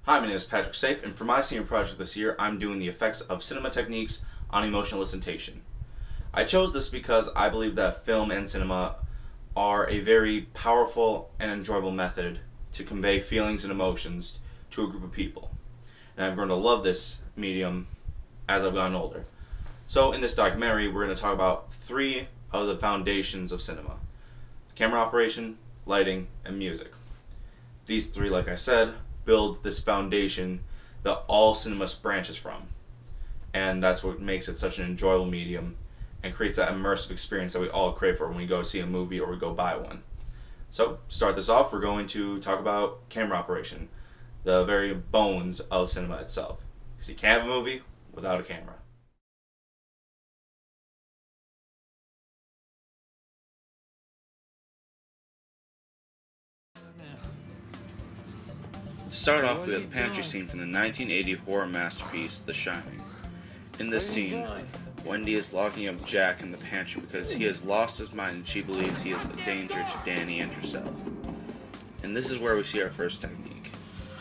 Hi, my name is Patrick Safe, and for my senior project this year, I'm doing the effects of cinema techniques on emotional elicitation. I chose this because I believe that film and cinema are a very powerful and enjoyable method to convey feelings and emotions to a group of people. And I'm going to love this medium as I've gotten older. So in this documentary, we're going to talk about three of the foundations of cinema: camera operation, lighting, and music. These three, like I said, build this foundation that all cinema branches from. And that's what makes it such an enjoyable medium and creates that immersive experience that we all crave for when we go see a movie or we go buy one. So, to start this off, we're going to talk about camera operation, the very bones of cinema itself. Because you can't have a movie without a camera. To start off, we have the pantry scene from the 1980 horror masterpiece, The Shining. In this scene, Wendy is locking up Jack in the pantry because he has lost his mind and she believes he is a danger to Danny and herself. And this is where we see our first technique.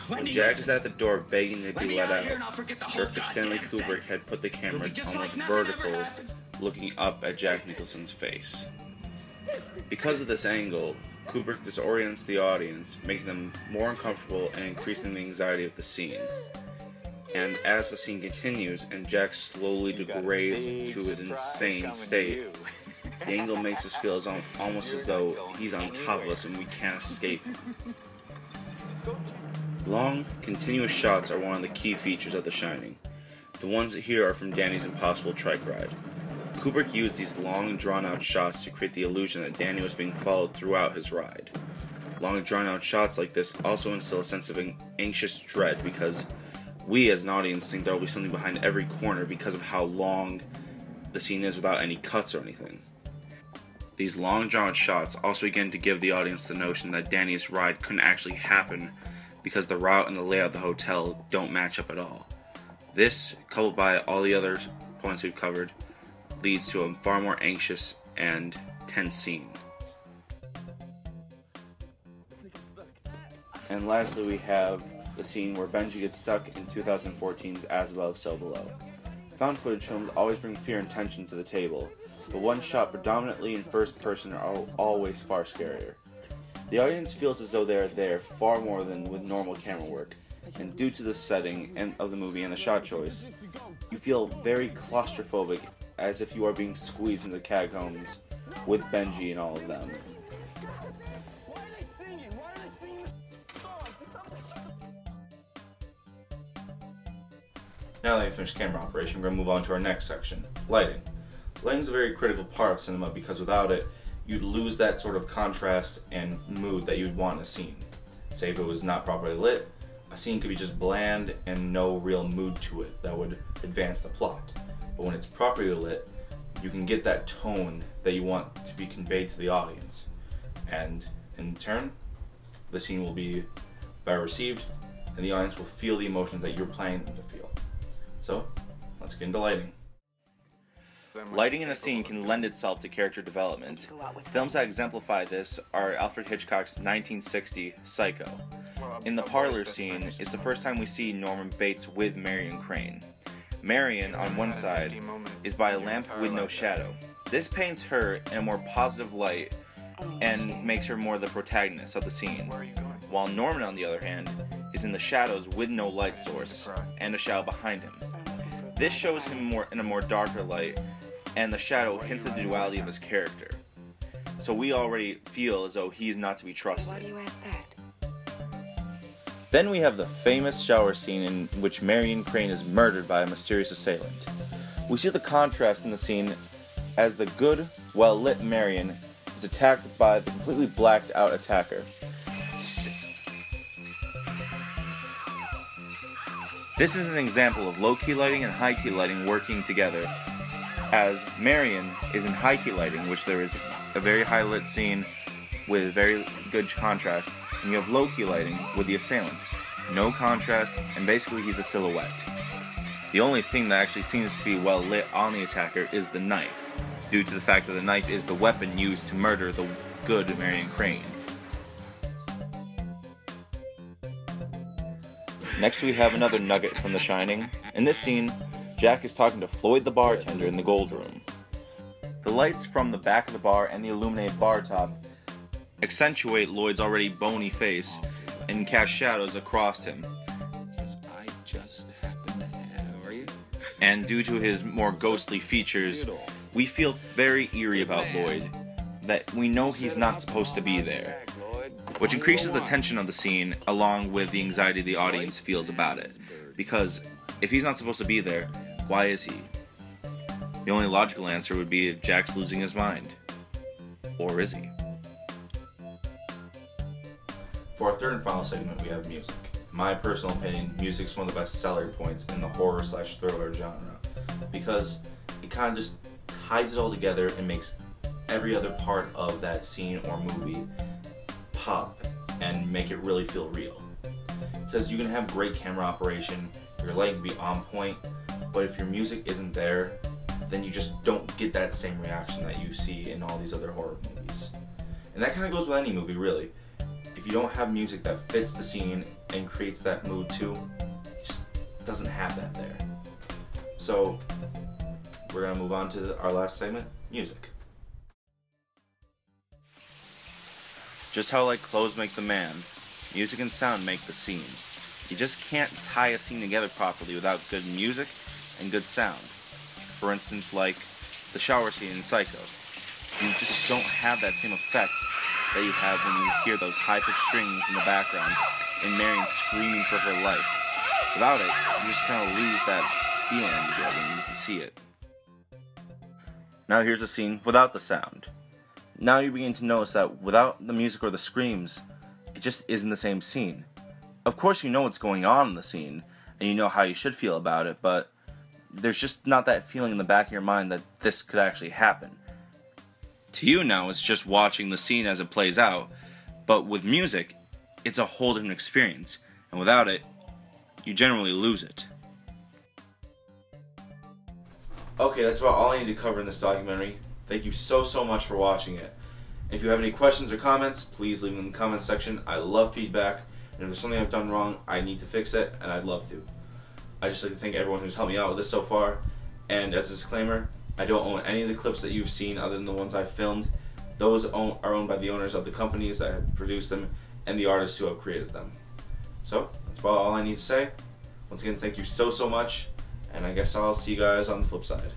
When Jack is at the door begging to be let out, director Stanley Kubrick had put the camera almost vertical, looking up at Jack Nicholson's face. Because of this angle, Kubrick disorients the audience, making them more uncomfortable and increasing the anxiety of the scene. And as the scene continues and Jack slowly degrades to his insane state, the angle makes us feel almost as though he's on top of us and we can't escape him. Long, continuous shots are one of the key features of The Shining. The ones here are from Danny's Impossible Trike Ride. Kubrick used these long, drawn-out shots to create the illusion that Danny was being followed throughout his ride. Long, drawn-out shots like this also instill a sense of anxious dread because we as an audience think there will be something behind every corner because of how long the scene is without any cuts or anything. These long, drawn-out shots also begin to give the audience the notion that Danny's ride couldn't actually happen because the route and the layout of the hotel don't match up at all. This, coupled by all the other points we've covered, leads to a far more anxious and tense scene. And lastly, we have the scene where Benji gets stuck in 2014's As Above, So Below. Found footage films always bring fear and tension to the table, but one shot predominantly in first person are always far scarier. The audience feels as though they are there far more than with normal camera work, and due to the setting of the movie and the shot choice, you feel very claustrophobic, as if you are being squeezed into the catacombs with Benji and all of them. Now that we've finished camera operation, we're going to move on to our next section, lighting. Lighting is a very critical part of cinema because without it, you'd lose that sort of contrast and mood that you'd want in a scene. Say if it was not properly lit, a scene could be just bland and no real mood to it that would advance the plot. But when it's properly lit, you can get that tone that you want to be conveyed to the audience. And in turn, the scene will be better received and the audience will feel the emotions that you're planning them to feel. So, let's get into lighting. Lighting in a scene can lend itself to character development. Films that exemplify this are Alfred Hitchcock's 1960 Psycho. In the parlor scene, it's the first time we see Norman Bates with Marion Crane. Marion, on one side, is by a lamp with no shadow. This paints her in a more positive light and makes her more the protagonist of the scene, while Norman, on the other hand, is in the shadows with no light source and a shadow behind him. This shows him in a more darker light, and the shadow hints at the duality of his character. So we already feel as though he's not to be trusted. Why do you ask that? Then we have the famous shower scene in which Marion Crane is murdered by a mysterious assailant. We see the contrast in the scene as the good, well-lit Marion is attacked by the completely blacked out attacker. This is an example of low-key lighting and high-key lighting working together, as Marion is in high-key lighting, which there is a very high-lit scene with very good contrast, and you have low-key lighting with the assailant. No contrast, and basically he's a silhouette. The only thing that actually seems to be well lit on the attacker is the knife, due to the fact that the knife is the weapon used to murder the good Marion Crane. Next we have another nugget from The Shining. In this scene, Jack is talking to Floyd the bartender in the gold room. The lights from the back of the bar and the illuminated bar top accentuate Lloyd's already bony face and cast shadows across him. And due to his more ghostly features, we feel very eerie about Lloyd, that we know he's not supposed to be there, which increases the tension of the scene along with the anxiety the audience feels about it. Because if he's not supposed to be there, why is he? The only logical answer would be if Jack's losing his mind. Or is he? For our third and final segment, we have music. In my personal opinion, music is one of the best selling points in the horror/thriller genre, because it kind of just ties it all together and makes every other part of that scene or movie pop and make it really feel real. Because you can have great camera operation, your lighting can be on point, but if your music isn't there, then you just don't get that same reaction that you see in all these other horror movies. And that kind of goes with any movie, really. If you don't have music that fits the scene and creates that mood too, it just doesn't have that there. So we're going to move on to our last segment, music. Just how like clothes make the man, music and sound make the scene. You just can't tie a scene together properly without good music and good sound. For instance, like the shower scene in Psycho. You just don't have that same effect that you have when you hear those high-pitched strings in the background and Marion screaming for her life. Without it, you just kind of lose that feeling you get when you can see it. Now here's a scene without the sound. Now you begin to notice that without the music or the screams, it just isn't the same scene. Of course you know what's going on in the scene, and you know how you should feel about it, but there's just not that feeling in the back of your mind that this could actually happen. To you now, it's just watching the scene as it plays out, but with music, it's a whole different experience, and without it, you generally lose it. Okay, that's about all I need to cover in this documentary. Thank you so much for watching it. If you have any questions or comments, please leave them in the comments section. I love feedback, and if there's something I've done wrong, I need to fix it, and I'd love to. I'd just like to thank everyone who's helped me out with this so far, and as a disclaimer, I don't own any of the clips that you've seen other than the ones I filmed. Those are owned by the owners of the companies that have produced them and the artists who have created them. So, that's about all I need to say. Once again, thank you so much, and I guess I'll see you guys on the flip side.